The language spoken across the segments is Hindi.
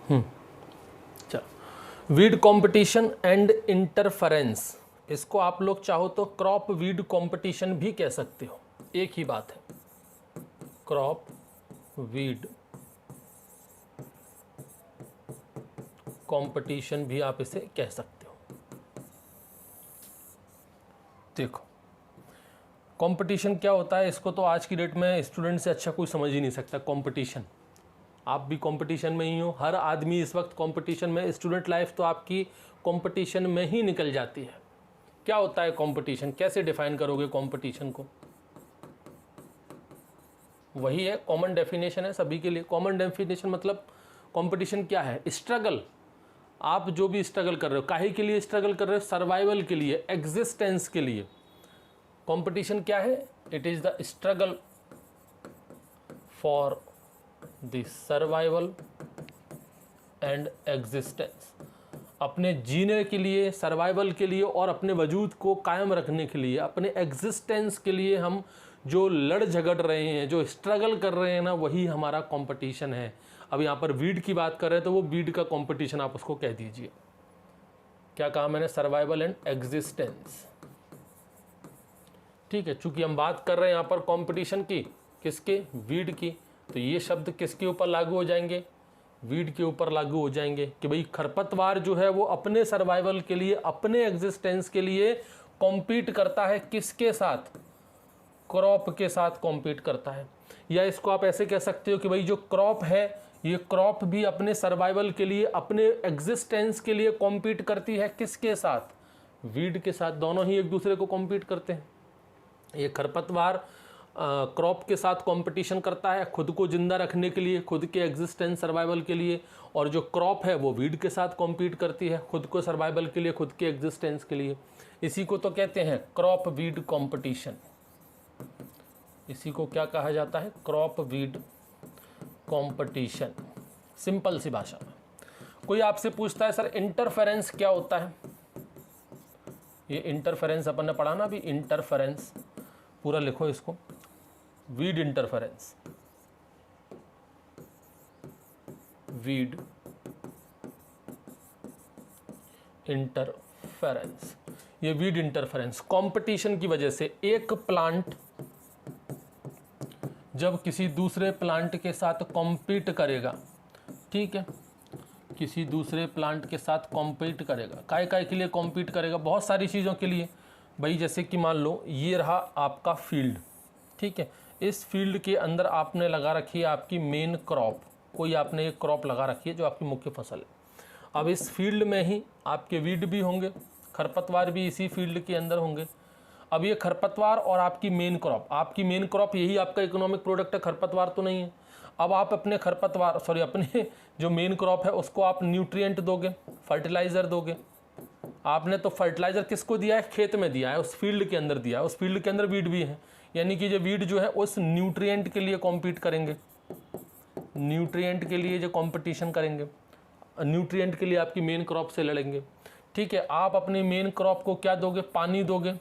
चलो, वीड कंपटीशन एंड इंटरफेरेंस, इसको आप लोग चाहो तो क्रॉप वीड कंपटीशन भी कह सकते हो, एक ही बात है। क्रॉप वीड कंपटीशन भी आप इसे कह सकते हो। देखो कंपटीशन क्या होता है, इसको तो आज की डेट में स्टूडेंट से अच्छा कोई समझ ही नहीं सकता। कंपटीशन, आप भी कंपटीशन में ही हो, हर आदमी इस वक्त कंपटीशन में, स्टूडेंट लाइफ तो आपकी कंपटीशन में ही निकल जाती है। क्या होता है कंपटीशन, कैसे डिफाइन करोगे कंपटीशन को? वही है, कॉमन डेफिनेशन है सभी के लिए। कॉमन डेफिनेशन मतलब कंपटीशन क्या है? स्ट्रगल। आप जो भी स्ट्रगल कर रहे हो, काहे के लिए स्ट्रगल कर रहे हो? सर्वाइवल के लिए, एग्जिस्टेंस के लिए। कंपटीशन क्या है? It is the struggle for the survival and existence. अपने जीने के लिए, सर्वाइवल के लिए और अपने वजूद को कायम रखने के लिए, अपने एग्जिस्टेंस के लिए हम जो लड़ झगड़ रहे हैं, जो स्ट्रगल कर रहे हैं ना, वही हमारा कंपटीशन है। अब यहाँ पर वीड की बात कर रहे हैं तो वो वीड का कंपटीशन आप उसको कह दीजिए। क्या कहा मैंने? Survival and existence. ठीक है, चूंकि हम बात कर रहे हैं यहाँ पर कंपटीशन की, किसके? वीड की, तो ये शब्द किसके ऊपर लागू हो जाएंगे? वीड के ऊपर लागू हो जाएंगे कि भाई खरपतवार जो है वो अपने सर्वाइवल के लिए, अपने एग्जिस्टेंस के लिए कॉम्पीट करता है। किसके साथ? क्रॉप के साथ कॉम्पीट करता है। या इसको आप ऐसे कह सकते हो कि भाई जो क्रॉप है, ये क्रॉप भी अपने सर्वाइवल के लिए, अपने एग्जिस्टेंस के लिए कॉम्पीट करती है। किसके साथ? वीड के साथ। दोनों ही एक दूसरे को कॉम्पीट करते हैं। ये खरपतवार क्रॉप के साथ कंपटीशन करता है खुद को जिंदा रखने के लिए, खुद के एग्जिस्टेंस सर्वाइवल के लिए, और जो क्रॉप है वो वीड के साथ कॉम्पीट करती है खुद को सर्वाइवल के लिए, खुद के एग्जिस्टेंस के लिए। इसी को तो कहते हैं क्रॉप वीड कंपटीशन। इसी को क्या कहा जाता है? Crop weed competition. सिंपल सी भाषा में। कोई आपसे पूछता है सर इंटरफेरेंस क्या होता है? ये इंटरफेरेंस अपन ने पढ़ा ना अभी, इंटरफेरेंस पूरा लिखो इसको, वीड इंटरफेरेंस। वीड इंटरफेरेंस, ये वीड इंटरफेरेंस कंपटीशन की वजह से एक प्लांट जब किसी दूसरे प्लांट के साथ कॉम्पीट करेगा, ठीक है, किसी दूसरे प्लांट के साथ कॉम्पीट करेगा, काय के लिए कॉम्पीट करेगा? बहुत सारी चीज़ों के लिए भाई। जैसे कि मान लो ये रहा आपका फील्ड, ठीक है, इस फील्ड के अंदर आपने लगा रखी है आपकी मेन क्रॉप, कोई आपने एक क्रॉप लगा रखी है जो आपकी मुख्य फसल है। अब इस फील्ड में ही आपके वीड भी होंगे, खरपतवार भी इसी फील्ड के अंदर होंगे। अब ये खरपतवार और आपकी मेन क्रॉप, आपकी मेन क्रॉप यही आपका इकोनॉमिक प्रोडक्ट है, खरपतवार तो नहीं है। अब आप अपने खरपतवार अपने जो मेन क्रॉप है उसको आप न्यूट्रिएंट दोगे, फर्टिलाइज़र दोगे। आपने तो फर्टिलाइज़र किसको दिया है? खेत में दिया है, उस फील्ड के अंदर दिया है, उस फील्ड के अंदर वीड भी है। यानी कि जो वीड जो है उस न्यूट्रिएंट के लिए कॉम्पीट करेंगे, न्यूट्रिएंट के लिए जो कॉम्पिटिशन करेंगे, न्यूट्रिएंट के लिए आपकी मेन क्रॉप से लड़ेंगे। ठीक है, आप अपनी मेन क्रॉप को क्या दोगे? पानी दोगे।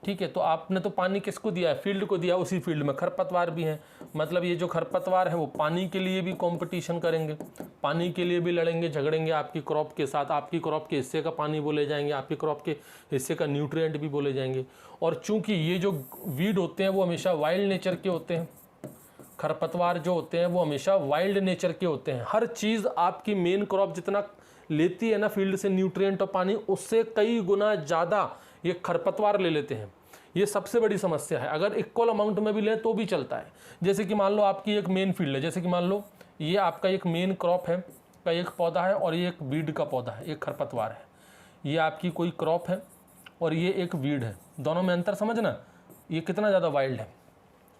ठीक है, तो आपने तो पानी किसको दिया है? फील्ड को दिया। उसी फील्ड में खरपतवार भी हैं, मतलब ये जो खरपतवार है वो पानी के लिए भी कंपटीशन करेंगे, पानी के लिए भी लड़ेंगे, झगड़ेंगे आपकी क्रॉप के साथ। आपकी क्रॉप के हिस्से का पानी बोले जाएंगे, आपकी क्रॉप के हिस्से का न्यूट्रिएंट भी बोले जाएंगे। और चूंकि ये जो वीड होते हैं वो हमेशा वाइल्ड नेचर के होते हैं, खरपतवार जो होते हैं वो हमेशा वाइल्ड नेचर के होते हैं। हर चीज़ आपकी मेन क्रॉप जितना लेती है ना फील्ड से न्यूट्रिएंट और पानी, उससे कई गुना ज़्यादा ये खरपतवार ले लेते हैं। ये सबसे बड़ी समस्या है। अगर इक्वल अमाउंट में भी लें तो भी चलता है। जैसे कि मान लो आपकी एक मेन फील्ड है, जैसे कि मान लो ये आपका एक मेन क्रॉप है का एक पौधा है और ये एक वीड का पौधा है, एक खरपतवार है। ये आपकी कोई क्रॉप है और ये एक वीड है, दोनों में अंतर समझना, ये कितना ज़्यादा वाइल्ड है।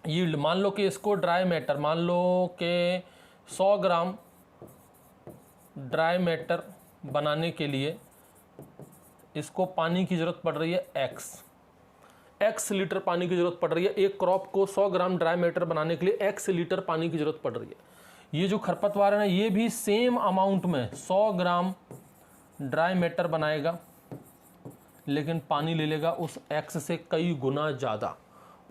यील्ड मान लो कि इसको ड्राई मैटर, मान लो कि 100 ग्राम ड्राई मैटर बनाने के लिए इसको पानी की ज़रूरत पड़ रही है एक्स लीटर पानी की ज़रूरत पड़ रही है। एक क्रॉप को 100 ग्राम ड्राई मैटर बनाने के लिए एक्स लीटर पानी की ज़रूरत पड़ रही है। ये जो खरपतवार है ना, ये भी सेम अमाउंट में 100 ग्राम ड्राई मैटर बनाएगा, लेकिन पानी ले लेगा उस एक्स से कई गुना ज़्यादा।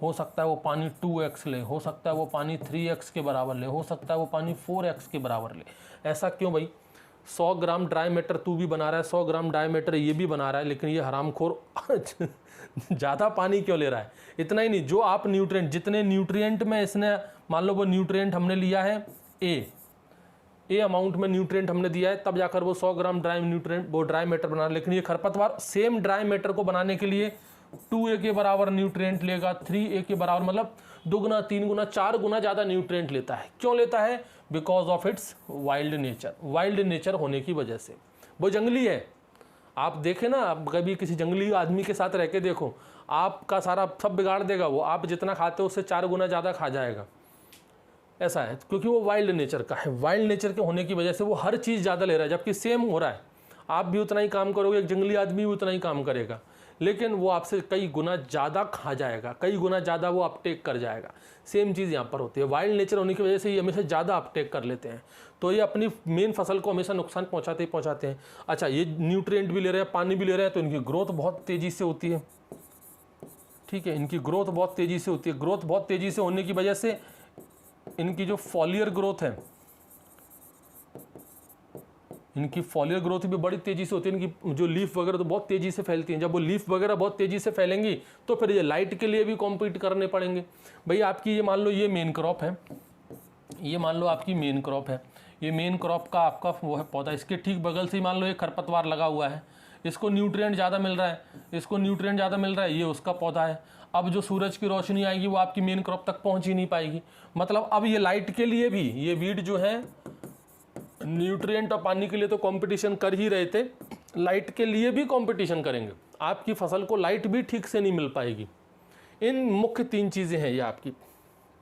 हो सकता है वो पानी 2x ले, हो सकता है वो पानी 3x के बराबर ले, हो सकता है वो पानी 4x के बराबर ले। ऐसा क्यों भाई? 100 ग्राम ड्राई मैटर तू भी बना रहा है, 100 ग्राम ड्राई मैटर ये भी बना रहा है, लेकिन ये हरामखोर ज़्यादा पानी क्यों ले रहा है? इतना ही नहीं, जो आप न्यूट्रिएंट, जितने न्यूट्रिएंट में इसने, मान लो वो न्यूट्रिएंट हमने लिया है ए अमाउंट में न्यूट्रिएंट हमने दिया है, तब जाकर वो 100 ग्राम ड्राई न्यूट्रिएंट वो ड्राई मैटर बना, लेकिन ये खरपतवार सेम ड्राई मैटर को बनाने के लिए 2A के बराबर न्यूट्रिएंट लेगा, 3A के बराबर, मतलब 2 गुना 3 गुना 4 गुना ज़्यादा न्यूट्रिएंट लेता है। क्यों लेता है? Because of its wild nature. Wild nature होने की वजह से वो जंगली है। आप देखें ना, आप कभी किसी जंगली आदमी के साथ रह के देखो, आपका सारा सब बिगाड़ देगा वो। आप जितना खाते हो उससे 4 गुना ज़्यादा खा जाएगा। ऐसा है क्योंकि वो वाइल्ड नेचर का है। वाइल्ड नेचर के होने की वजह से वो हर चीज़ ज़्यादा ले रहा है, जबकि सेम हो रहा है। आप भी उतना ही काम करोगे, एक जंगली आदमी भी उतना ही काम करेगा, लेकिन वो आपसे कई गुना ज़्यादा खा जाएगा, कई गुना ज़्यादा वो अपटेक कर जाएगा। सेम चीज़ यहाँ पर होती है। वाइल्ड नेचर होने की वजह से ये हमेशा ज़्यादा अपटेक कर लेते हैं, तो ये अपनी मेन फसल को हमेशा नुकसान पहुँचाते ही पहुँचाते हैं। अच्छा, ये न्यूट्रिएंट भी ले रहे हैं, पानी भी ले रहे हैं, तो इनकी ग्रोथ बहुत तेज़ी से होती है। ठीक है, इनकी ग्रोथ बहुत तेज़ी से होती है। ग्रोथ बहुत तेज़ी से होने की वजह से इनकी जो फॉलियर ग्रोथ है, इनकी फॉलियर ग्रोथ भी बड़ी तेज़ी से होती है। इनकी जो लीफ वगैरह तो बहुत तेज़ी से फैलती हैं। जब वो लीफ वगैरह बहुत तेज़ी से फैलेंगी तो फिर ये लाइट के लिए भी कॉम्पीट करने पड़ेंगे। भाई आपकी ये मान लो ये मेन क्रॉप है, ये मान लो आपकी मेन क्रॉप है, ये मेन क्रॉप का आपका वो है पौधा, इसके ठीक बगल से ही मान लो ये खरपतवार लगा हुआ है, इसको न्यूट्रिएंट ज़्यादा मिल रहा है, इसको न्यूट्रिएंट ज़्यादा मिल रहा है, ये उसका पौधा है। अब जो सूरज की रोशनी आएगी वो आपकी मेन क्रॉप तक पहुँच ही नहीं पाएगी। मतलब अब ये लाइट के लिए भी, ये वीड जो है न्यूट्रिएंट और पानी के लिए तो कंपटीशन कर ही रहे थे, लाइट के लिए भी कंपटीशन करेंगे। आपकी फसल को लाइट भी ठीक से नहीं मिल पाएगी। इन मुख्य 3 चीज़ें हैं ये आपकी।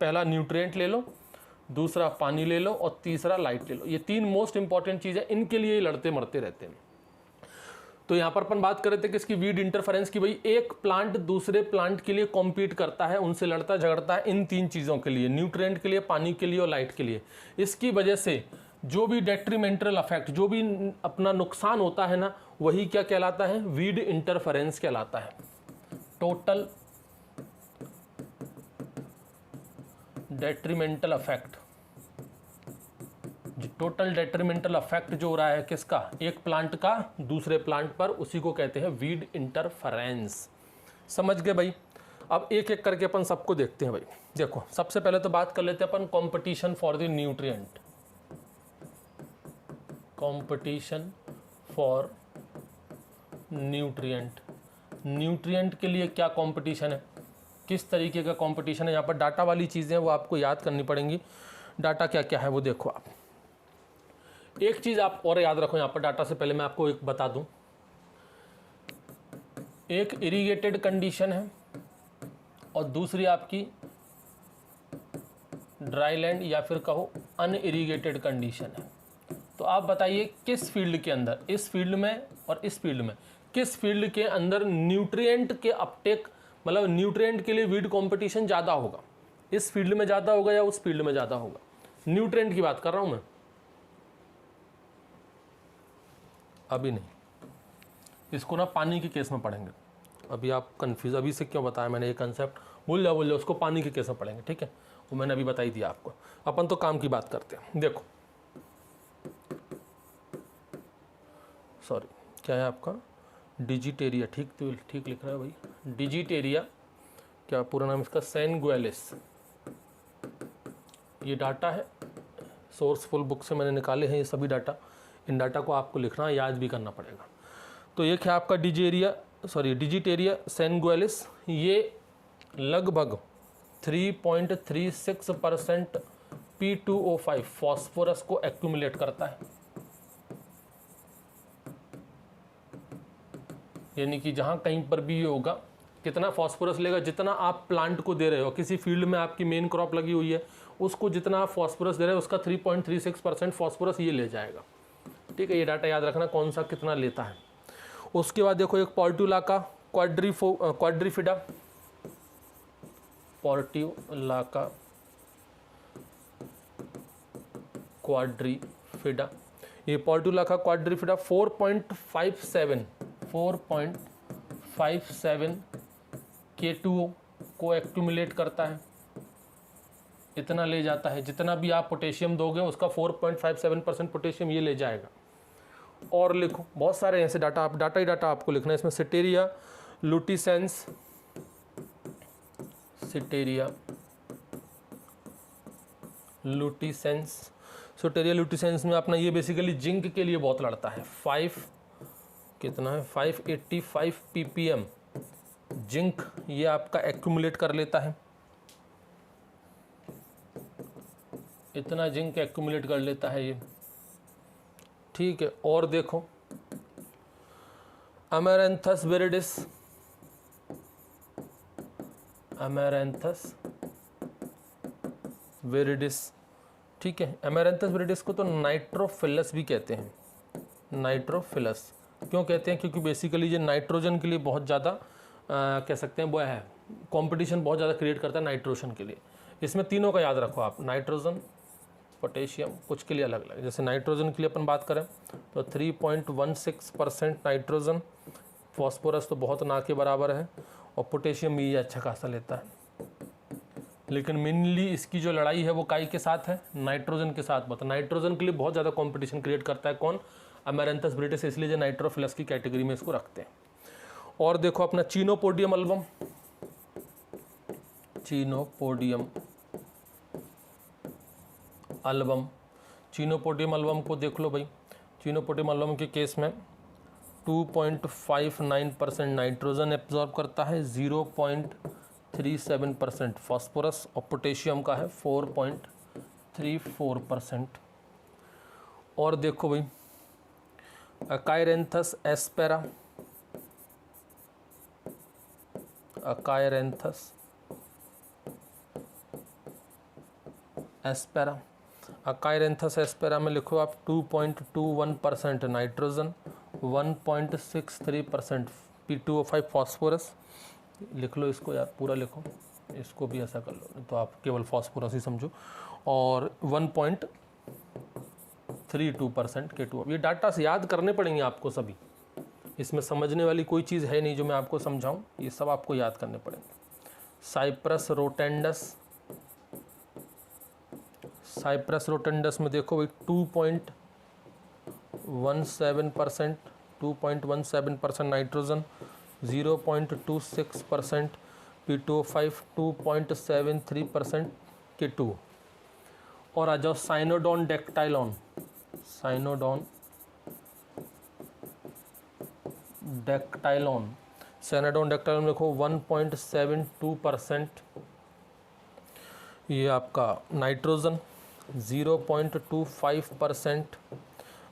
पहला न्यूट्रिएंट ले लो, दूसरा पानी ले लो, और तीसरा लाइट ले लो। ये 3 मोस्ट इंपॉर्टेंट चीज़ है, इनके लिए लड़ते मरते रहते हैं। तो यहाँ पर अपन बात कर रहे थे कि इसकी वीड इंटरफेरेंस की। भाई एक प्लांट दूसरे प्लांट के लिए कॉम्पीट करता है, उनसे लड़ता झगड़ता है इन 3 चीज़ों के लिए, न्यूट्रिएंट के लिए, पानी के लिए और लाइट के लिए। इसकी वजह से जो भी डेट्रीमेंटल अफेक्ट, जो भी अपना नुकसान होता है ना, वही क्या कहलाता है? वीड इंटरफेरेंस कहलाता है। Total detrimental affect, total detrimental affect जो हो रहा है किसका? एक प्लांट का दूसरे प्लांट पर, उसी को कहते हैं वीड इंटरफेरेंस। समझ गए भाई? अब एक एक करके अपन सबको देखते हैं भाई। देखो, सबसे पहले तो बात कर लेते हैं अपन competition for the nutrient. Competition for nutrient. Nutrient के लिए क्या कंपटीशन है, किस तरीके का कंपटीशन है? यहाँ पर डाटा वाली चीज़ें वो आपको याद करनी पड़ेंगी। डाटा क्या क्या है वो देखो आप। एक चीज़ आप और याद रखो यहाँ पर, डाटा से पहले मैं आपको एक बता दूँ। एक इरिगेटेड कंडीशन है और दूसरी आपकी ड्राई लैंड या फिर कहो अनइरिगेटेड कंडीशन है। तो आप बताइए किस फील्ड के अंदर, इस फील्ड में और इस फील्ड में, किस फील्ड के अंदर न्यूट्रिएंट के अपटेक, मतलब न्यूट्रिएंट के लिए वीड कंपटीशन ज़्यादा होगा? इस फील्ड में ज़्यादा होगा या उस फील्ड में ज़्यादा होगा? न्यूट्रिएंट की बात कर रहा हूँ मैं, अभी नहीं। इसको ना पानी के केस में पढ़ेंगे। अभी आप कन्फ्यूज, अभी से क्यों बताया मैंने ये कंसेप्ट, भूल जाओ उसको पानी के केस में पढ़ेंगे। ठीक है, वो मैंने अभी बता ही दिया आपको। अपन तो काम की बात करते हैं। देखो, सॉरी क्या है आपका? डिजिटेरिया। ठीक तो ठीक लिख रहा है भाई, डिजिटेरिया। क्या पूरा नाम इसका? सैनगुएलिस। ये डाटा है, सोर्सफुल बुक से मैंने निकाले हैं ये सभी डाटा। इन डाटा को आपको लिखना, याद भी करना पड़ेगा। तो ये क्या आपका डिजिटेरिया सैनगुएलिस। ये लगभग 3.36% P2O5 फॉस्फोरस को एक्यूमुलेट करता है। यानी कि जहाँ कहीं पर भी ये होगा, कितना फॉस्फोरस लेगा? जितना आप प्लांट को दे रहे हो, किसी फील्ड में आपकी मेन क्रॉप लगी हुई है, उसको जितना आप फॉस्फोरस दे रहे हो, उसका 3.36% फॉस्फोरस ये ले जाएगा। ठीक है, ये डाटा याद रखना कौन सा कितना लेता है। उसके बाद देखो, एक पोर्टुलाका क्वाड्रीफिडा, पोर्टुलाका क्वाड्रीफिडा, ये पोर्टुलाका क्वाड्रीफिडा 4.57 K2O को एक्यूमुलेट करता है, इतना ले जाता है। जितना भी आप पोटेशियम दोगे उसका 4.57% पोटेशियम ये ले जाएगा। और लिखो बहुत सारे ऐसे डाटा, आप डाटा ही डाटा आपको लिखना है इसमें। सिटेरिया लुटिसेंस, सिटेरिया लुटिसेंस, सिटेरिया लुटिसेंस में अपना ये बेसिकली जिंक के लिए बहुत लड़ता है। 585 ppm जिंक ये आपका एक्यूमुलेट कर लेता है, इतना जिंक एक्यूमुलेट कर लेता है ये, ठीक है। और देखो अमेरैंथस विरिडिस, अमेरैंथस विरिडिस, ठीक है। अमेरैंथस विरिडिस को तो नाइट्रोफिलस भी कहते हैं। नाइट्रोफिलस क्यों कहते हैं? क्योंकि बेसिकली ये नाइट्रोजन के लिए बहुत ज़्यादा कह सकते हैं वो है, कंपटीशन बहुत ज़्यादा क्रिएट करता है नाइट्रोजन के लिए। इसमें तीनों का याद रखो आप, नाइट्रोजन, पोटेशियम, कुछ के लिए अलग अलग। जैसे नाइट्रोजन के लिए अपन बात करें तो 3.16% नाइट्रोजन, फॉस्फोरस तो बहुत ना के बराबर है, और पोटेशियम भी अच्छा खासा लेता है। लेकिन मेनली इसकी जो लड़ाई है वो काई के साथ है, नाइट्रोजन के साथ। मतलब नाइट्रोजन के लिए बहुत ज़्यादा कंपटीशन क्रिएट करता है कौन? अमेरैंथस विरिडिस, इसलिए जो नाइट्रोफिलस की कैटेगरी में इसको रखते हैं। और देखो अपना Chenopodium album, Chenopodium album, Chenopodium album को देख लो भाई। चीनोपोडियम अल्बम के केस में 2.59% नाइट्रोजन एब्जॉर्ब करता है, 0.37% फास्फोरस, और पोटेशियम का है 4.34%। और देखो भाई अकायरेंथस एस्पेरा, अकायरेंथस एस्पेरा, अकायरेंथस एस्पेरा में लिखो आप 2.21% नाइट्रोजन, 1.63% P2O5 फास्फोरस। लिख लो इसको यार, पूरा लिखो, इसको भी ऐसा कर लो तो आप केवल फास्फोरस ही समझो, और 1.32% K2O। ये डाटा से याद करने पड़ेंगे आपको सभी, इसमें समझने वाली कोई चीज़ है नहीं जो मैं आपको समझाऊं, ये सब आपको याद करने पड़ेंगे। साइप्रस रोटेंडस, साइप्रस रोटेंडस में देखो भाई 2.17% नाइट्रोजन, 0.26% P2O5, 2.73% K2O। और आ जाओ साइनोडॉन डेक्टाइलॉन, साइनोडॉन डेक्टाइलॉन, साइनोडॉन डेक्टाइलॉन देखो 1.72% ये आपका नाइट्रोजन, 0.25%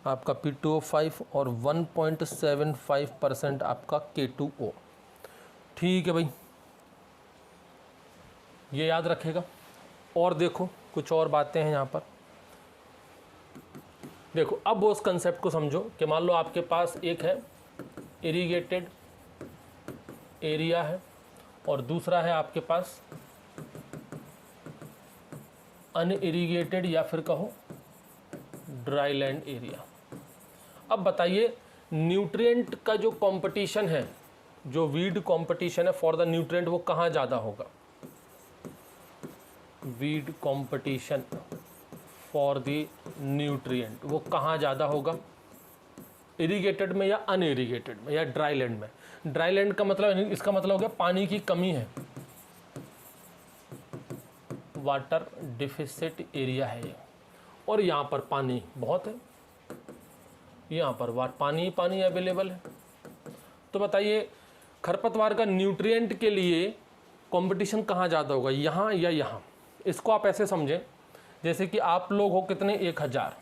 आपका P2O5 और 1.75% आपका K2O। ठीक है भाई, ये याद रखेगा। और देखो कुछ और बातें हैं यहाँ पर। देखो अब उस कंसेप्ट को समझो कि मान लो आपके पास एक है इरिगेटेड एरिया है और दूसरा है आपके पास अनइरिगेटेड या फिर कहो ड्राई लैंड एरिया। अब बताइए न्यूट्रिएंट का जो कंपटीशन है, जो वीड कंपटीशन है फॉर द न्यूट्रिएंट, वो कहाँ ज़्यादा होगा? Weed competition for the nutrient वो कहाँ ज़्यादा होगा? इरिगेटेड में या अनइरिगेटेड में या ड्राई लैंड में? ड्राई लैंड का मतलब, इसका मतलब हो गया पानी की कमी है, वाटर डिफिसिट एरिया है ये, और यहाँ पर पानी बहुत है, यहाँ पर पानी पानी अवेलेबल है। तो बताइए खरपतवार का न्यूट्रिएंट के लिए कंपटीशन कहाँ ज़्यादा होगा, यहाँ या यहाँ? इसको आप ऐसे समझें जैसे कि आप लोग हो कितने, 1000,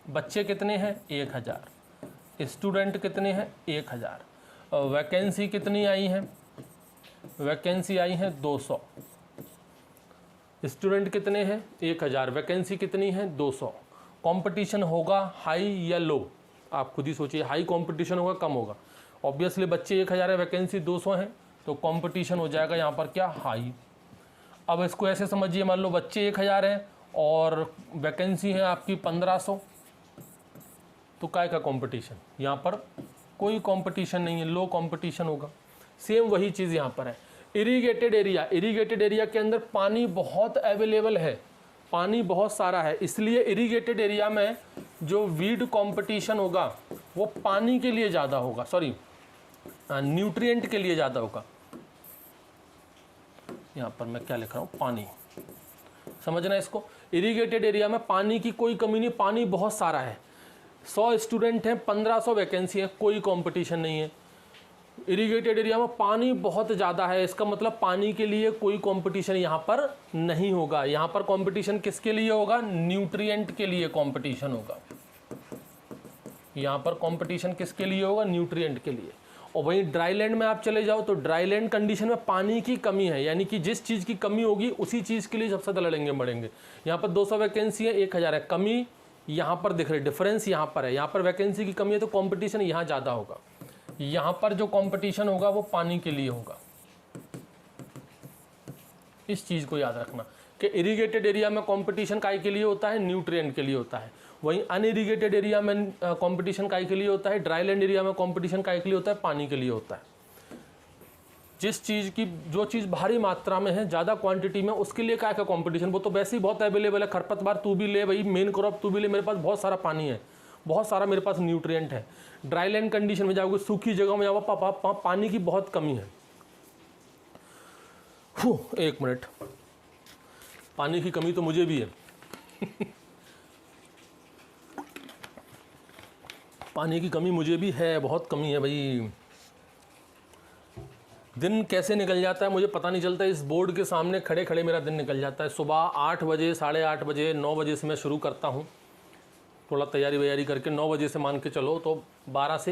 बच्चे कितने हैं 1000, स्टूडेंट कितने हैं 1000, वैकेंसी कितनी आई हैं? वैकेंसी आई हैं 200, स्टूडेंट कितने हैं 1000, वैकेंसी कितनी है 200। कंपटीशन होगा हाई या लो? आप खुद ही सोचिए, हाई कंपटीशन होगा कम होगा? ऑब्वियसली बच्चे 1000 है, वैकेंसी 200 है, तो कंपटीशन हो जाएगा यहाँ पर क्या, हाई। अब इसको ऐसे समझिए, मान लो बच्चे 1000 है और वैकेंसी है आपकी 1500, तो काय का कंपटीशन? यहाँ पर कोई कंपटीशन नहीं है, लो कंपटीशन होगा। सेम वही चीज़ यहाँ पर है। इरीगेटेड एरिया के अंदर पानी बहुत अवेलेबल है, पानी बहुत सारा है, इसलिए इरीगेटेड एरिया में जो वीड कंपटीशन होगा वो पानी के लिए ज़्यादा होगा, सॉरी न्यूट्रिएंट के लिए ज़्यादा होगा। यहाँ पर मैं क्या लिख रहा हूँ, पानी, समझना इसको। इरीगेटेड एरिया में पानी की कोई कमी नहीं, पानी बहुत सारा है, 100 स्टूडेंट हैं, 1500 वैकेंसी है, कोई कंपटीशन नहीं है। इरीगेटेड एरिया में पानी बहुत ज़्यादा है, इसका मतलब पानी के लिए कोई कंपटीशन यहाँ पर नहीं होगा। यहाँ पर कंपटीशन किसके लिए होगा, न्यूट्रिएंट के लिए कंपटीशन होगा। यहाँ पर कंपटीशन किसके लिए होगा, न्यूट्रिएंट के लिए। और वहीं ड्राई लैंड में आप चले जाओ तो ड्राई लैंड कंडीशन में पानी की कमी है, यानी कि जिस चीज़ की कमी होगी उसी चीज़ के लिए सबसे ज़्यादा लड़ेंगे बढ़ेंगे। यहाँ पर 200 वैकेंसी है, 1000 है, कमी यहाँ पर दिख रही, डिफरेंस यहाँ पर है, यहाँ पर वैकेंसी की कमी है तो कंपटीशन यहाँ ज़्यादा होगा। यहाँ पर जो कंपटीशन होगा वो पानी के लिए होगा। इस चीज़ को याद रखना कि इरीगेटेड एरिया में कंपटीशन काय के लिए होता है, न्यूट्रिएंट के लिए होता है। वहीं अनइरीगेटेड एरिया में कंपटीशन काय के लिए होता है, ड्राई लैंड एरिया में कंपटीशन काय के लिए होता है, पानी के लिए होता है। जिस चीज़ की जो चीज़ भारी मात्रा में है, ज़्यादा क्वांटिटी में, उसके लिए क्या कंपटीशन, वो तो वैसे ही बहुत अवेलेबल है। खरपतवार तू भी ले भाई, मेन क्रॉप तू भी ले, मेरे पास बहुत सारा पानी है, बहुत सारा मेरे पास न्यूट्रिएंट है। ड्राई लैंड कंडीशन में जाओगे, सूखी जगह में जाओगे, पानी की बहुत कमी है। एक मिनट, पानी की कमी तो मुझे भी है पानी की कमी मुझे भी है, बहुत कमी है भाई। दिन कैसे निकल जाता है मुझे पता नहीं चलता, इस बोर्ड के सामने खड़े खड़े मेरा दिन निकल जाता है। सुबह 8 बजे, 8:30 बजे, 9 बजे से मैं शुरू करता हूँ, थोड़ा तैयारी वैयारी करके 9 बजे से मान के चलो तो 12 से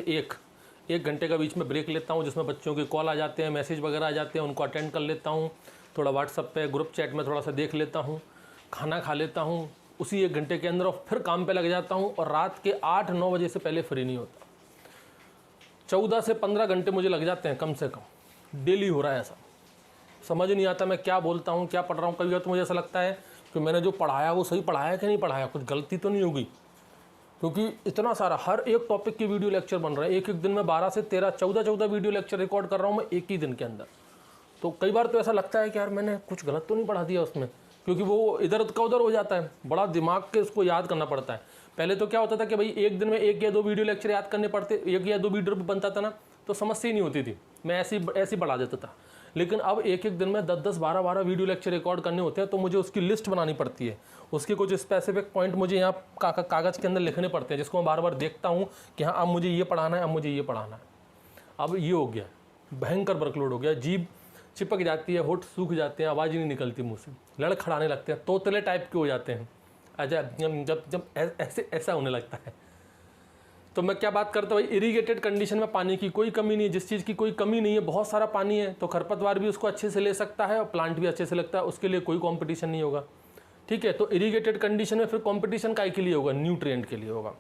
1 घंटे का बीच में ब्रेक लेता हूँ, जिसमें बच्चों के कॉल आ जाते हैं, मैसेज वगैरह आ जाते हैं, उनको अटेंड कर लेता हूँ। थोड़ा व्हाट्सअप पे ग्रुप चैट में थोड़ा सा देख लेता हूँ, खाना खा लेता हूँ उसी 1 घंटे के अंदर, और फिर काम पे लग जाता हूँ। और रात के 8-9 बजे से पहले फ्री नहीं होता। 14 से 15 घंटे मुझे लग जाते हैं कम से कम, डेली हो रहा है ऐसा। समझ नहीं आता मैं क्या बोलता हूँ, क्या पढ़ रहा हूँ। कभी कभी तो मुझे ऐसा लगता है कि मैंने जो पढ़ाया वो सही पढ़ाया कि नहीं पढ़ाया, कुछ गलती तो नहीं होगी, क्योंकि इतना सारा हर एक टॉपिक के वीडियो लेक्चर बन रहे हैं। एक दिन में 12 से 13, 14 वीडियो लेक्चर रिकॉर्ड कर रहा हूँ मैं एक ही दिन के अंदर। तो कई बार तो ऐसा लगता है कि यार मैंने कुछ गलत तो नहीं पढ़ा दिया उसमें, क्योंकि वो इधर का उधर हो जाता है, बड़ा दिमाग के उसको याद करना पड़ता है। पहले तो क्या होता था कि भाई एक दिन में 1 या 2 वीडियो लेक्चर याद करने पड़ते, 1 या 2 वीडियो बनता था ना, तो समस्या ही नहीं होती थी, मैं ऐसे ही बढ़ा देता था। लेकिन अब एक दिन में 10-10, 12-12 वीडियो लेक्चर रिकॉर्ड करने होते हैं, तो मुझे उसकी लिस्ट बनानी पड़ती है, उसके कुछ स्पेसिफिक पॉइंट मुझे यहाँ कागज़ के अंदर लिखने पड़ते हैं, जिसको मैं बार बार देखता हूँ कि हाँ अब मुझे ये पढ़ाना है, अब मुझे ये पढ़ाना है। अब ये हो गया, भयंकर वर्कलोड हो गया, जीभ चिपक जाती है, होठ सूख जाते हैं, आवाज़ ही नहीं निकलती मुँह से, लड़खड़ाने लगते हैं, तोतले टाइप के हो जाते हैं। अच्छा, जब ऐसा होने लगता है। तो मैं क्या बात करता हूँ भाई, इरीगेटेड कंडीशन में पानी की कोई कमी नहीं है। जिस चीज़ की कोई कमी नहीं है, बहुत सारा पानी है, तो खरपतवार भी उसको अच्छे से ले सकता है और प्लांट भी अच्छे से लगता है, उसके लिए कोई कंपटीशन नहीं होगा। ठीक है, तो इरीगेटेड कंडीशन में फिर कंपटीशन काय के लिए होगा, न्यूट्रिएंट के लिए होगा।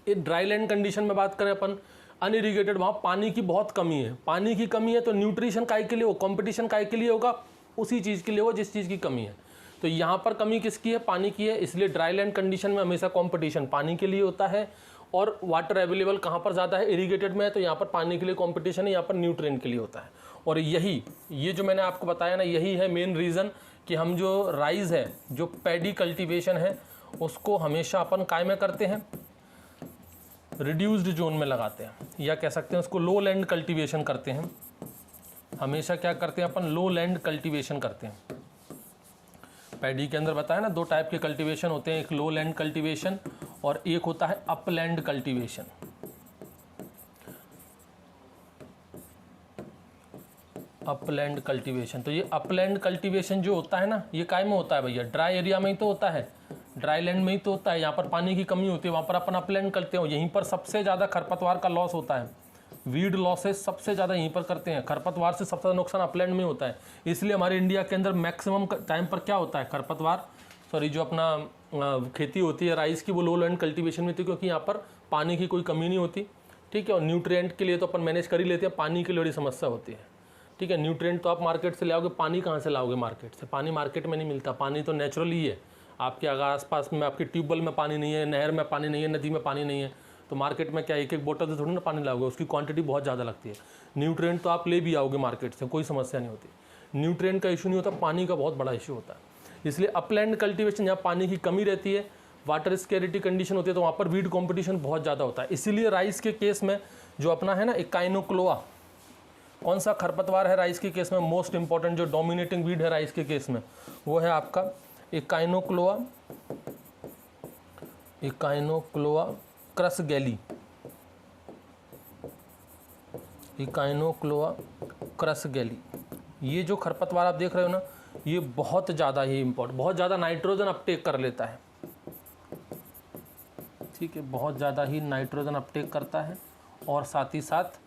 ये ड्राई लैंड कंडीशन में बात करें अपन, अनइरीगेटेड, वहाँ पानी की बहुत कमी है, पानी की कमी है, तो न्यूट्रिशन काय के लिए हो, कंपटीशन काय के लिए होगा, उसी चीज़ के लिए होगा जिस चीज़ की कमी है। तो यहाँ पर कमी किसकी है, पानी की है, इसलिए ड्राई लैंड कंडीशन में हमेशा कंपटीशन पानी के लिए होता है। और वाटर अवेलेबल कहाँ पर ज़्यादा है, इरीगेटेड में है, तो यहाँ पर पानी के लिए कंपटीशन है, यहाँ पर न्यूट्रिएंट के लिए होता है। और ये जो मैंने आपको बताया ना, यही है मेन रीज़न कि हम जो राइस है, जो पैडी कल्टीवेशन है, उसको हमेशा अपन काय में करते हैं, रिड्यूस्ड जोन में लगाते हैं, या कह सकते हैं उसको लो लैंड कल्टीवेशन करते हैं। हमेशा क्या करते हैं अपन, लो लैंड कल्टीवेशन करते हैं। पैडी के अंदर बताया ना 2 टाइप के कल्टीवेशन होते हैं, एक लो लैंड कल्टीवेशन और एक होता है अपलैंड कल्टीवेशन। अपलैंड कल्टीवेशन, तो ये अपलैंड कल्टीवेशन जो होता है ना, ये काय में होता है भैया, ड्राई एरिया में ही तो होता है, ड्राई लैंड में ही तो होता है। यहाँ पर पानी की कमी होती है, वहाँ पर अपन अपलैंड करते हो, यहीं पर सबसे ज़्यादा खरपतवार का लॉस होता है, वीड लॉसेस सबसे ज़्यादा यहीं पर करते हैं। खरपतवार से सबसे ज़्यादा नुकसान अपलैंड में होता है, इसलिए हमारे इंडिया के अंदर मैक्सिमम टाइम पर क्या होता है, खरपतवार जो अपना खेती होती है राइस की, वो लो लैंड कल्टीवेशन में थी, क्योंकि यहाँ पर पानी की कोई कमी नहीं होती। ठीक है, और न्यूट्रिएंट के लिए तो अपन मैनेज कर ही लेते हैं, पानी के लिए बड़ी समस्या होती है। ठीक है, न्यूट्रिएंट तो आप मार्केट से लाओगे, पानी कहाँ से लाओगे मार्केट से, पानी मार्केट में नहीं मिलता, पानी तो नेचुरली है आपके अगर आसपास में, आपके ट्यूबवेल में पानी नहीं है, नहर में पानी नहीं है, नदी में पानी नहीं है, तो मार्केट में क्या एक बोतल से थोड़ी ना पानी लाओगे, उसकी क्वांटिटी बहुत ज़्यादा लगती है। न्यूट्रिएंट तो आप ले भी आओगे मार्केट से, कोई समस्या नहीं होती। न्यूट्रिएंट का इशू नहीं होता, पानी का बहुत बड़ा इशू होता है। इसलिए अपलैंड कल्टीवेशन जहाँ पानी की कमी रहती है, वाटर स्केरिटी कंडीशन होती है, तो वहाँ पर वीड कॉम्पिटिशन बहुत ज़्यादा होता है। इसीलिए राइस के केस में जो अपना है ना एकाइनोक्लोआ, कौन सा खरपतवार है राइस के केस में मोस्ट इंपॉर्टेंट, जो डोमिनेटिंग वीड है राइस के केस में, वो है आपका एकाइनोक्लोआ क्रसगैली, इकाइनोक्लोआ क्रसगैली। ये जो खरपतवार आप देख रहे हो ना, ये बहुत ज़्यादा ही इम्पोर्टेंट, बहुत ज़्यादा नाइट्रोजन अपटेक कर लेता है, ठीक है, बहुत ज़्यादा ही नाइट्रोजन अपटेक करता है और साथ ही साथ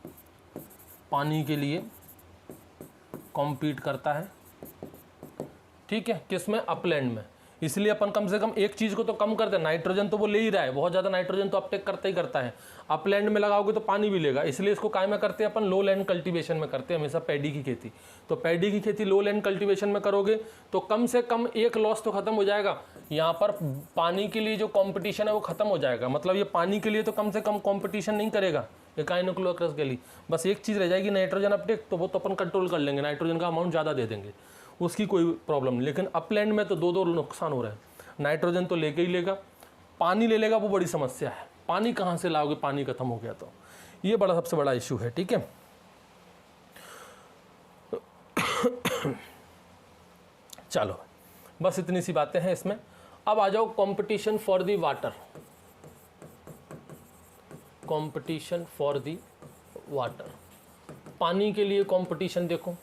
पानी के लिए कॉम्पीट करता है, ठीक है, किसमें, अपलैंड में। इसलिए अपन कम से कम एक चीज़ को तो कम कर दे, नाइट्रोजन तो वो ले ही रहा है, बहुत ज़्यादा नाइट्रोजन तो अपटेक करता ही करता है, अपलैंड में लगाओगे तो पानी भी लेगा। इसलिए इसको काय में करते हैं अपन, लो लैंड कल्टीवेशन में करते हैं हमेशा पैडी की खेती। तो पैडी की खेती लो लैंड कल्टीवेशन में करोगे तो कम से कम एक लॉस तो खत्म हो जाएगा, यहाँ पर पानी के लिए जो कॉम्पिटिशन है वो खत्म हो जाएगा। मतलब ये पानी के लिए तो कम से कम कॉम्पिटिशन नहीं करेगा एकाइनोक्लोआ क्रसगैली। बस एक चीज़ रह जाएगी नाइट्रोजन अपटेक, तो वो तो अपन कंट्रोल कर लेंगे, नाइट्रोजन का अमाउंट ज़्यादा दे देंगे, उसकी कोई प्रॉब्लम नहीं। लेकिन अपलैंड में तो दो नुकसान हो रहे हैं, नाइट्रोजन तो लेके ही लेगा, पानी ले लेगा, वो बड़ी समस्या है। पानी कहाँ से लाओगे, पानी खत्म हो गया तो ये बड़ा सबसे बड़ा इशू है, ठीक है। चलो बस इतनी सी बातें हैं इसमें। अब आ जाओ competition for the water, competition for the water, पानी के लिए कंपटीशन देखो।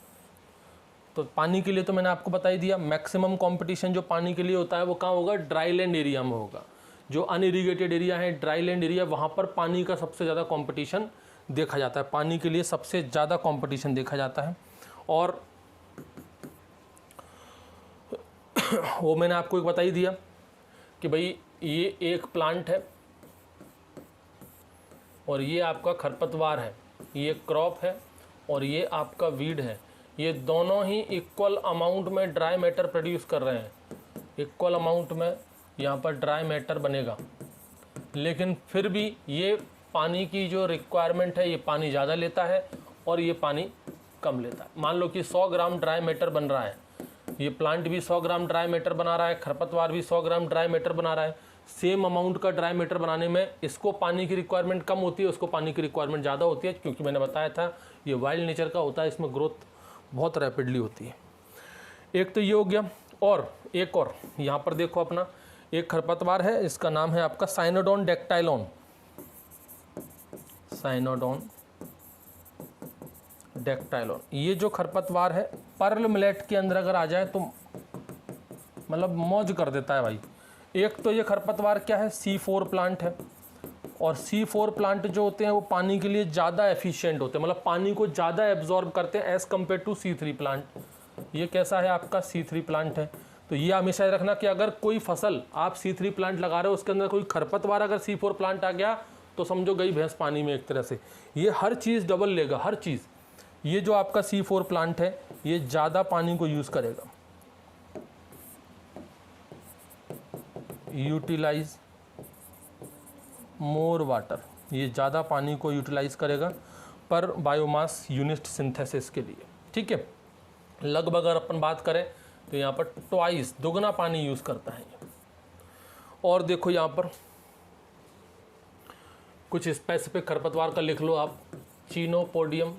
तो पानी के लिए तो मैंने आपको बता ही दिया, मैक्सिमम कंपटीशन जो पानी के लिए होता है वो कहाँ होगा, ड्राई लैंड एरिया में होगा। जो अनइरिगेटेड एरिया है, ड्राई लैंड एरिया, वहाँ पर पानी का सबसे ज़्यादा कंपटीशन देखा जाता है, पानी के लिए सबसे ज़्यादा कंपटीशन देखा जाता है। और वो मैंने आपको एक बता ही दिया कि भाई ये एक प्लांट है और ये आपका खरपतवार है, ये क्रॉप है और ये आपका वीड है। ये दोनों ही इक्वल अमाउंट में ड्राई मैटर प्रोड्यूस कर रहे हैं, इक्वल अमाउंट में यहाँ पर ड्राई मैटर बनेगा। लेकिन फिर भी ये पानी की जो रिक्वायरमेंट है, ये पानी ज़्यादा लेता है और ये पानी कम लेता है। मान लो कि 100 ग्राम ड्राई मैटर बन रहा है, ये प्लांट भी 100 ग्राम ड्राई मैटर बना रहा है, खरपतवार भी 100 ग्राम ड्राई मैटर बना रहा है। सेम अमाउंट का ड्राई मैटर बनाने में इसको पानी की रिक्वायरमेंट कम होती है, उसको पानी की रिक्वायरमेंट ज़्यादा होती है, क्योंकि मैंने बताया था ये वाइल्ड नेचर का होता है, इसमें ग्रोथ बहुत रैपिडली होती है। एक तो ये हो गया। और एक और यहाँ पर देखो, अपना एक खरपतवार है, इसका नाम है आपका साइनोडोन डेक्टाइलॉन, साइनोडोन डेक्टाइलॉन। ये जो खरपतवार है पर्ल मिलेट के अंदर अगर आ जाए तो मतलब मौज कर देता है भाई। एक तो ये खरपतवार क्या है, C4 प्लांट है, और C4 प्लांट जो होते हैं वो पानी के लिए ज़्यादा एफिशिएंट होते हैं, मतलब पानी को ज़्यादा एब्जॉर्ब करते हैं as compare to C3 plant. ये कैसा है आपका, C3 प्लांट है। तो ये हमेशा रखना कि अगर कोई फसल आप C3 प्लांट लगा रहे हो, उसके अंदर कोई खरपतवार अगर C4 प्लांट आ गया तो समझो गई भैंस पानी में एक तरह से। ये हर चीज़ डबल लेगा, हर चीज़। ये जो आपका C4 प्लांट है ये ज़्यादा पानी को यूज़ करेगा, यूटिलाइज मोर वाटर, ये ज़्यादा पानी को यूटिलाइज करेगा पर बायोमास यूनिट सिंथेसिस के लिए, ठीक है। लगभग अगर अपन बात करें तो यहाँ पर ट्वाइस, दोगुना पानी यूज़ करता है ये। और देखो यहाँ पर कुछ स्पेसिफिक खरपतवार का लिख लो आप, चीनोपोडियम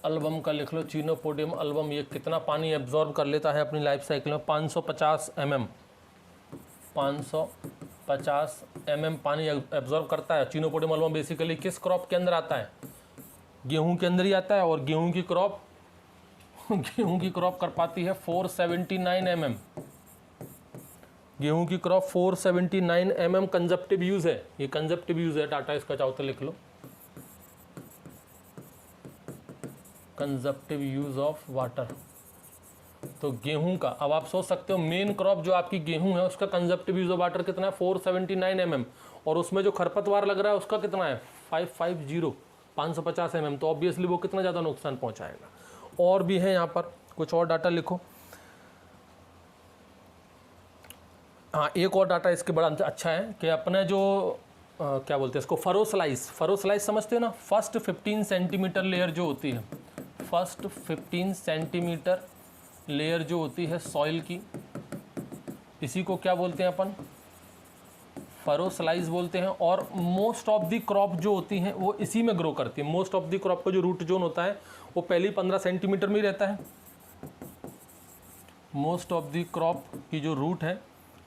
अल्बम का लिख लो, चीनोपोडियम अल्बम। ये कितना पानी एब्जॉर्ब कर लेता है अपनी लाइफ साइकिल में, 550 mm, 550 mm पानी एब्जॉर्ब करता है। चीनोपोडियम अल्बम बेसिकली किस क्रॉप के अंदर आता है, गेहूं के अंदर ही आता है। और गेहूं की क्रॉप गेहूं की क्रॉप कर पाती है 479 mm, गेहूं की क्रॉप 479 mm कंजप्टिव यूज़ है, ये कंजप्टिव यूज़ है, डाटा इसका चाहो तो लिख लो, कंजप्टिव यूज़ ऑफ वाटर। तो गेहूं का, अब आप सोच सकते हो मेन क्रॉप जो आपकी गेहूं है उसका कंजप्टिव यूज़ ऑफ वाटर कितना है, 479 mm, और उसमें जो खरपतवार लग रहा है उसका कितना है, 550 mm। तो ऑब्वियसली वो कितना ज़्यादा नुकसान पहुंचाएगा। और भी है यहाँ पर कुछ और डाटा लिखो। हाँ, एक और डाटा इसके बड़ा अच्छा है कि अपने जो क्या बोलते हैं इसको, फरो स्लाइस समझते हो ना, फर्स्ट 15 सेंटीमीटर लेयर जो होती है, फर्स्ट 15 सेंटीमीटर लेयर जो होती है सॉइल की, इसी को क्या बोलते हैं अपन, फरो स्लाइस बोलते हैं। और मोस्ट ऑफ द क्रॉप जो होती हैं वो इसी में ग्रो करती है। मोस्ट ऑफ द क्रॉप का जो रूट जोन होता है वो पहले 15 सेंटीमीटर में ही रहता है। मोस्ट ऑफ द क्रॉप की जो रूट है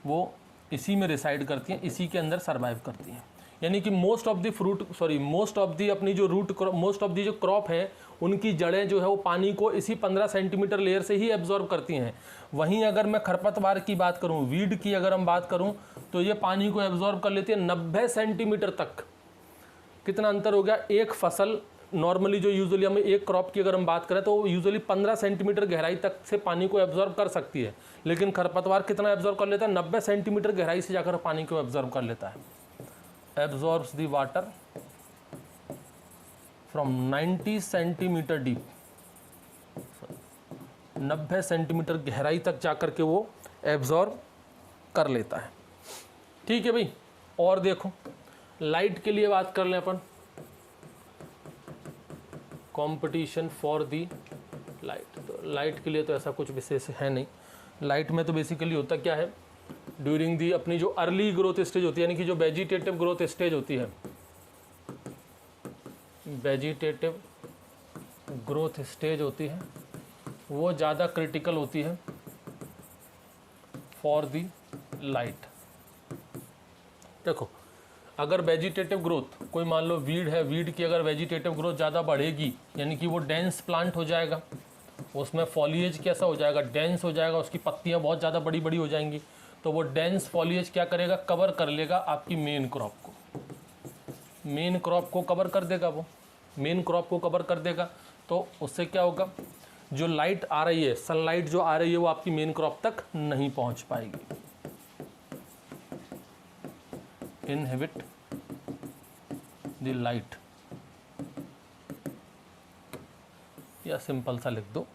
वो इसी में रिसाइड करती हैं, इसी के अंदर सर्वाइव करती हैं। यानी कि मोस्ट ऑफ द अपनी जो मोस्ट ऑफ द जो क्रॉप है उनकी जड़ें जो है वो पानी को इसी 15 सेंटीमीटर लेयर से ही एब्जॉर्ब करती हैं। वहीं अगर मैं खरपतवार की बात करूं, वीड की अगर हम बात करूं, तो ये पानी को एब्जॉर्ब कर लेती है 90 सेंटीमीटर तक। कितना अंतर हो गया, एक फसल नॉर्मली जो यूजुअली हम एक क्रॉप की अगर हम बात करें तो यूजुअली 15 सेंटीमीटर गहराई तक से पानी को एब्जॉर्ब कर सकती है, लेकिन खरपतवार कितना एब्जॉर्ब कर लेता है, 90 सेंटीमीटर गहराई से जाकर पानी को एब्जॉर्ब कर लेता है। Absorbs the water from 90 centimetre deep, 90 centimetre गहराई तक जाकर के वो एब्जॉर्ब कर लेता है। ठीक है भाई। और देखो लाइट के लिए बात कर लें अपन, कंपटीशन फॉर दी लाइट। तो लाइट के लिए तो ऐसा कुछ विशेष है नहीं। लाइट में तो बेसिकली होता क्या है, ड्यूरिंग दी अपनी जो अर्ली ग्रोथ स्टेज होती है, यानी कि जो वेजिटेटिव ग्रोथ स्टेज होती है, वेजिटेटिव ग्रोथ स्टेज होती है वो ज़्यादा क्रिटिकल होती है फॉर दी लाइट। देखो अगर वेजिटेटिव ग्रोथ, कोई मान लो वीड है, वीड की अगर वेजिटेटिव ग्रोथ ज़्यादा बढ़ेगी, यानी कि वो डेंस प्लांट हो जाएगा, उसमें फॉलिएज कैसा हो जाएगा, डेंस हो जाएगा, उसकी पत्तियां बहुत ज़्यादा बड़ी बड़ी हो जाएंगी, तो वो डेंस फॉलिएज क्या करेगा, कवर कर लेगा आपकी मेन क्रॉप को, मेन क्रॉप को कवर कर देगा, वो मेन क्रॉप को कवर कर देगा। तो उससे क्या होगा, जो लाइट आ रही है, सनलाइट जो आ रही है वो आपकी मेन क्रॉप तक नहीं पहुंच पाएगी। इनहिबिट द लाइट, या सिंपल सा लिख दो,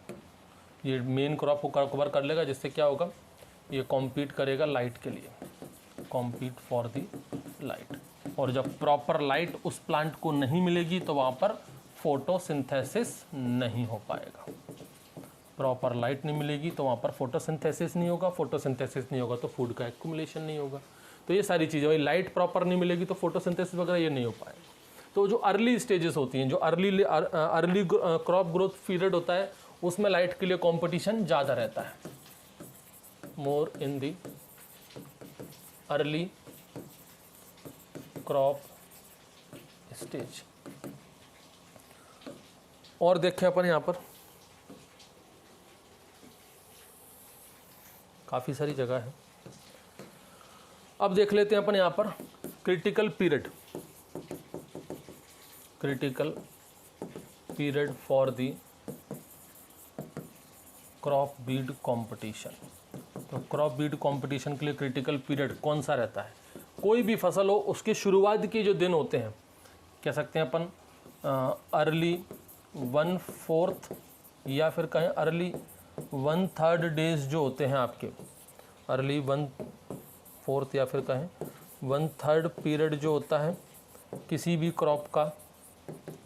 ये मेन क्रॉप को कवर कर लेगा, जिससे क्या होगा, ये कॉम्पीट करेगा लाइट के लिए, कॉम्पीट फॉर द लाइट। और जब प्रॉपर लाइट उस प्लांट को नहीं मिलेगी तो वहाँ पर फोटोसिंथेसिस नहीं हो पाएगा। प्रॉपर लाइट नहीं मिलेगी तो वहाँ पर फोटोसिंथेसिस नहीं होगा, फोटोसिंथेसिस नहीं होगा तो फूड का एक्युमुलेशन नहीं होगा। तो ये सारी चीज़ें, भाई लाइट प्रॉपर नहीं मिलेगी तो फोटोसिंथेसिस वगैरह ये नहीं हो पाएगा। तो जो अर्ली स्टेजेस होती हैं, जो अर्ली क्रॉप ग्रोथ पीरियड होता है, उसमें लाइट के लिए कंपटीशन ज़्यादा रहता है, मोर इन दी अर्ली क्रॉप स्टेज। और देखें अपन यहाँ पर काफ़ी सारी जगह है। अब देख लेते हैं अपन यहाँ पर critical period, critical period for the crop Beed competition. तो क्रॉप बीड कंपटीशन के लिए क्रिटिकल पीरियड कौन सा रहता है, कोई भी फसल हो उसके शुरुआत के जो दिन होते हैं, कह सकते हैं अपन अर्ली 1/4 या फिर कहें अर्ली 1/3 डेज जो होते हैं आपके, अर्ली 1/4 या फिर कहें 1/3 पीरियड जो होता है किसी भी क्रॉप का,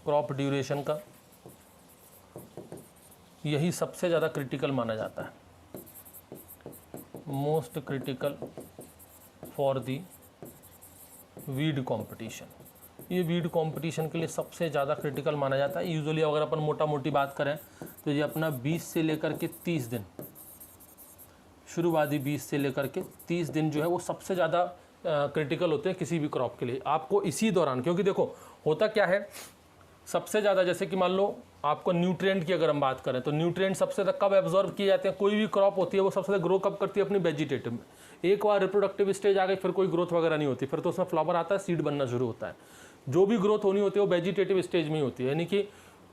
क्रॉप ड्यूरेशन का, यही सबसे ज़्यादा क्रिटिकल माना जाता है, most critical for the weed competition. ये वीड कंपटीशन के लिए सबसे ज़्यादा क्रिटिकल माना जाता है। यूजुअली अगर अपन मोटा मोटी बात करें तो ये अपना 20 से लेकर के 30 दिन, शुरुआती 20 से लेकर के 30 दिन जो है वो सबसे ज़्यादा क्रिटिकल होते हैं किसी भी क्रॉप के लिए। आपको इसी दौरान, क्योंकि देखो होता क्या है, सबसे ज़्यादा जैसे कि मान लो आपको न्यूट्रिएंट की अगर हम बात करें तो न्यूट्रिएंट सबसे ज़्यादा कब एब्जॉर्ब किए जाते हैं, कोई भी क्रॉप होती है वो सबसे ज़्यादा ग्रो कब करती है, अपनी वेजिटेटिव में। एक बार रिप्रोडक्टिव स्टेज आ गई फिर कोई ग्रोथ वगैरह नहीं होती, फिर तो उसमें फ्लावर आता है, सीड बनना शुरू होता है। जो भी ग्रोथ होनी होती है वो वेजिटेटिव स्टेज में ही होती है, यानी कि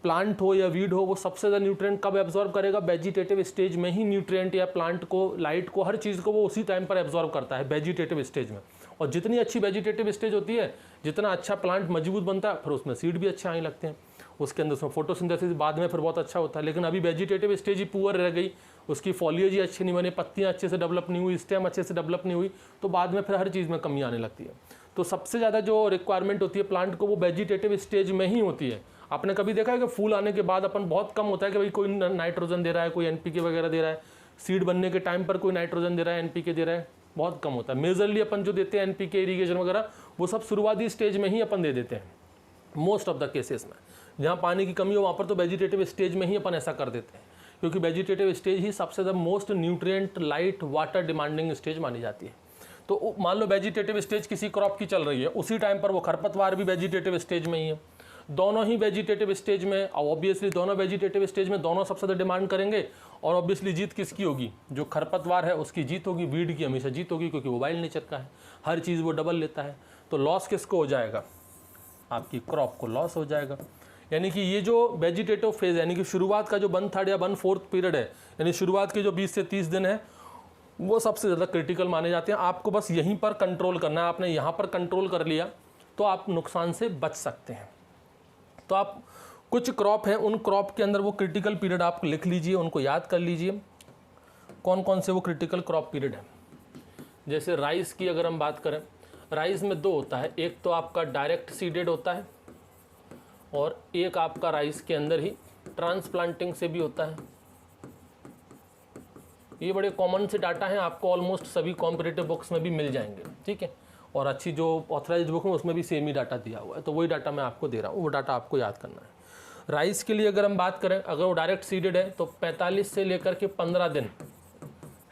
प्लांट हो या वीड हो, वो सबसे ज़्यादा न्यूट्रिएंट कब एब्जॉर्ब करेगा, वेजिटेटिव स्टेज में ही न्यूट्रिएंट या प्लांट को, लाइट को, हर चीज़ को वो उसी टाइम पर एब्जॉर्ब करता है, वेजिटेटिव स्टेज में। और जितनी अच्छी वेजिटेटिव स्टेज होती है, जितना अच्छा प्लांट मजबूत बनता है, फिर उसमें सीड भी अच्छे आने लगते हैं, उसके अंदर उसमें फोटोसिंथेसिस बाद में फिर बहुत अच्छा होता है। लेकिन अभी वेजिटेटिव स्टेज ही पुअर रह गई, उसकी फॉलिएज ही अच्छी नहीं बनी, पत्तियाँ अच्छे से डेवलप नहीं हुई, स्टेम अच्छे से डेवलप नहीं हुई, तो बाद में फिर हर चीज़ में कमी आने लगती है। तो सबसे ज़्यादा जो रिक्वायरमेंट होती है प्लांट को वो वेजिटेटिव स्टेज में ही होती है। आपने कभी देखा है कि फूल आने के बाद अपन बहुत कम होता है कि भाई कोई नाइट्रोजन दे रहा है, कोई एनपीके वगैरह दे रहा है, सीड बनने के टाइम पर कोई नाइट्रोजन दे रहा है, एनपीके दे रहा है, बहुत कम होता है। मेजरली अपन जो देते हैं एनपीके, इरीगेशन वगैरह, वो सब शुरुआती स्टेज में ही अपन दे देते हैं मोस्ट ऑफ द केसेस में। जहाँ पानी की कमी हो वहाँ पर तो वेजिटेटिव स्टेज में ही अपन ऐसा कर देते हैं, क्योंकि वेजिटेटिव स्टेज ही सबसे ज़्यादा most nutrient light water demanding stage मानी जाती है। तो मान लो वेजिटेटिव स्टेज किसी क्रॉप की चल रही है, उसी टाइम पर वो खरपतवार भी वेजिटेटिव स्टेज में ही है, दोनों ही वेजिटेटिव स्टेज में। और ऑब्वियसली दोनों वेजिटेटिव स्टेज में दोनों सबसे ज़्यादा डिमांड करेंगे, और ऑब्वियसली जीत किसकी होगी? जो खरपतवार है उसकी जीत होगी, वीड की हमेशा जीत होगी, क्योंकि वो वाइल्ड नेचर का है, हर चीज़ वो डबल लेता है। तो लॉस किसको हो जाएगा? आपकी क्रॉप को लॉस हो जाएगा। यानी कि ये जो वेजिटेटिव फेज, यानी कि शुरुआत का जो 1/3 या 1/4 पीरियड है, यानी शुरुआत के जो 20 से 30 दिन है, वो सबसे ज़्यादा क्रिटिकल माने जाते हैं। आपको बस यहीं पर कंट्रोल करना है। आपने यहाँ पर कंट्रोल कर लिया तो आप नुकसान से बच सकते हैं। तो आप कुछ क्रॉप हैं, उन क्रॉप के अंदर वो क्रिटिकल पीरियड आप लिख लीजिए, उनको याद कर लीजिए कौन कौन से वो क्रिटिकल क्रॉप पीरियड है। जैसे राइस की अगर हम बात करें, राइस में 2 होता है, एक तो आपका डायरेक्ट सीडेड होता है और एक आपका राइस के अंदर ही ट्रांसप्लांटिंग से भी होता है। ये बड़े कॉमन से डाटा हैं, आपको ऑलमोस्ट सभी कॉम्पिटिटिव बुक्स में भी मिल जाएंगे, ठीक है। और अच्छी जो ऑथराइज्ड बुक है उसमें भी सेम ही डाटा दिया हुआ है, तो वही डाटा मैं आपको दे रहा हूँ, वो डाटा आपको याद करना है। राइस के लिए अगर हम बात करें, अगर वो डायरेक्ट सीडेड है तो 45 से लेकर के 15 दिन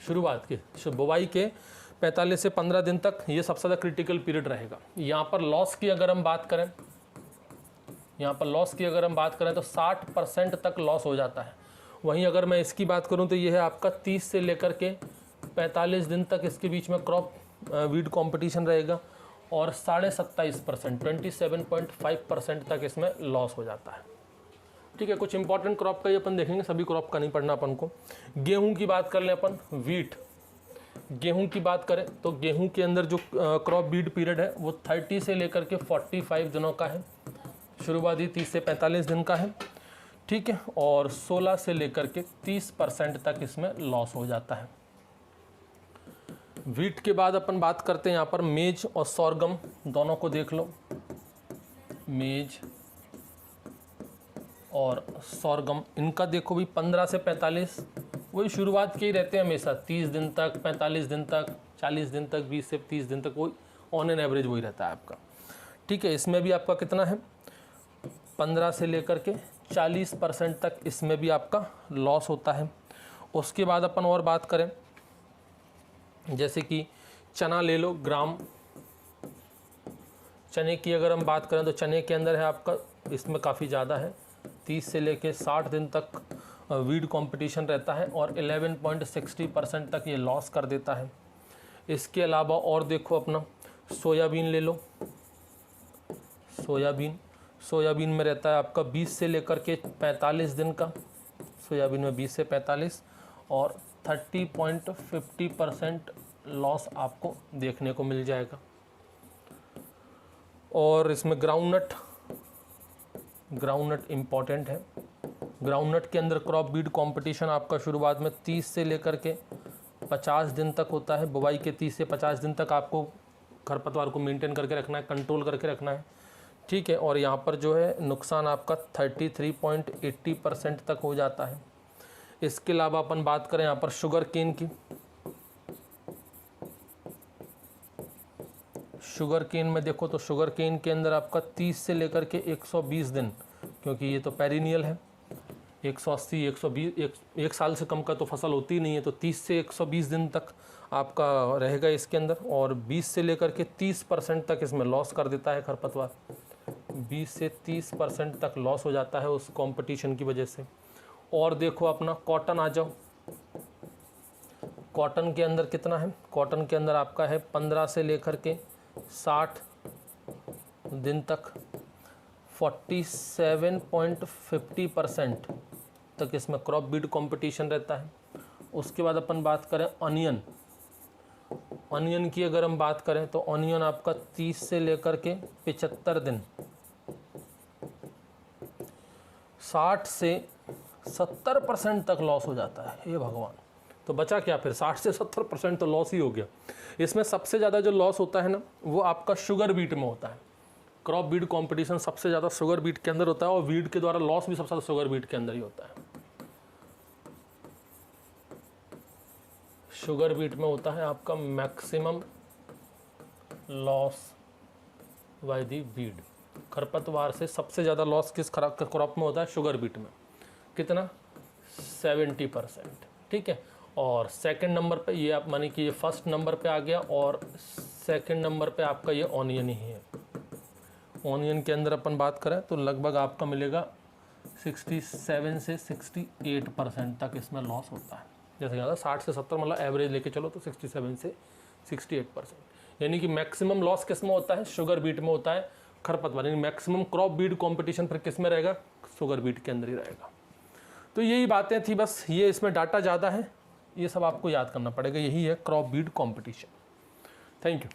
शुरुआत के बुवाई के 45 से 15 दिन तक ये सबसे ज़्यादा क्रिटिकल पीरियड रहेगा। यहाँ पर लॉस की अगर हम बात करें, यहाँ पर लॉस की अगर हम बात करें तो 60% तक लॉस हो जाता है। वहीं अगर मैं इसकी बात करूँ तो ये है आपका 30 से लेकर के 45 दिन तक इसके बीच में क्रॉप वीड कंपटीशन रहेगा, और 27.5% 27.5% तक इसमें लॉस हो जाता है, ठीक है। कुछ इंपॉर्टेंट क्रॉप का ही अपन देखेंगे, सभी क्रॉप का नहीं पढ़ना अपन को। गेहूं की बात कर लें अपन, वीट, गेहूं की बात करें तो गेहूं के अंदर जो क्रॉप वीड पीरियड है वो 30 से लेकर के 45 दिनों का है, शुरुआती 30 से 45 दिन का है, ठीक है। और 16 से लेकर के 30% तक इसमें लॉस हो जाता है। वीट के बाद अपन बात करते हैं यहाँ पर मेज और सोरगम, दोनों को देख लो। मेज और सोरगम, इनका देखो भी 15 से 45 वही शुरुआत के ही रहते हैं हमेशा, 30 दिन तक, 45 दिन तक, 40 दिन तक, 20 से 30 दिन तक, वही ऑन एन एवरेज वही रहता है आपका, ठीक है। इसमें भी आपका कितना है? 15 से लेकर के 40% तक इसमें भी आपका लॉस होता है। उसके बाद अपन और बात करें, जैसे कि चना ले लो, ग्राम चने की अगर हम बात करें तो चने के अंदर है आपका, इसमें काफ़ी ज़्यादा है, 30 से लेकर 60 दिन तक वीड कंपटीशन रहता है, और 11.60% तक ये लॉस कर देता है। इसके अलावा और देखो अपना सोयाबीन ले लो, सोयाबीन में रहता है आपका 20 से लेकर के 45 दिन का, सोयाबीन में 20 से 45, और 30.50% लॉस आपको देखने को मिल जाएगा। और इसमें ग्राउंडनट इम्पॉर्टेंट है। ग्राउंडनट के अंदर क्रॉप बीड कंपटीशन आपका शुरुआत में 30 से लेकर के 50 दिन तक होता है। बुवाई के 30 से 50 दिन तक आपको खरपतवार को मेंटेन करके रखना है, कंट्रोल करके रखना है, ठीक है। और यहाँ पर जो है नुकसान आपका 33.80% तक हो जाता है। इसके अलावा अपन बात करें यहाँ पर शुगर केन की, शुगर केन में देखो तो शुगर केन के अंदर आपका 30 से लेकर के 120 दिन, क्योंकि ये तो पेरिनियल है, 180 120 एक साल से कम का तो फसल होती ही नहीं है, तो 30 से 120 दिन तक आपका रहेगा इसके अंदर, और 20 से लेकर के 30% तक इसमें लॉस कर देता है खरपतवार, 20 से 30% तक लॉस हो जाता है उस कंपटीशन की वजह से। और देखो अपना कॉटन आ जाओ, कॉटन के अंदर कितना है? कॉटन के अंदर आपका है 15 से लेकर के 60 दिन तक 47.50% तक इसमें क्रॉप बीड कंपटीशन रहता है। उसके बाद अपन बात करें अनियन की अगर हम बात करें तो अनियन आपका 30 से लेकर के 75 दिन, 60 से 70% तक लॉस हो जाता है। हे भगवान, तो बचा क्या फिर? 60 से 70% तो लॉस ही हो गया। इसमें सबसे ज़्यादा जो लॉस होता है ना, वो आपका शुगर बीट में होता है। क्रॉप बीट कंपटीशन सबसे ज़्यादा शुगर बीट के अंदर होता है और वीड के द्वारा लॉस भी सबसे ज़्यादा शुगर बीट के अंदर ही होता है। शुगर बीट में होता है आपका maximum loss by the weed. खरपतवार से सबसे ज़्यादा लॉस किस क्रॉप में होता है? शुगर बीट में। कितना? 70%। ठीक है। और सेकंड नंबर पे ये आप माने कि ये फर्स्ट नंबर पे आ गया और सेकंड नंबर पे आपका ये ऑनियन ही है। ऑनियन के अंदर अपन बात करें तो लगभग आपका मिलेगा 67 से 68% तक इसमें लॉस होता है। जैसे कहता 60 से 70 मतलब एवरेज लेके चलो तो 67 से 68%। यानी कि मैक्सिमम लॉस किस में होता है? शुगर बीट में होता है खरपतवार। यानी मैक्सिमम क्रॉप बीट कंपटीशन फिर किस में रहेगा? शुगर बीट के अंदर ही रहेगा। तो यही बातें थी बस, ये इसमें डाटा ज़्यादा है, ये सब आपको याद करना पड़ेगा। यही है crop beat competition. Thank you.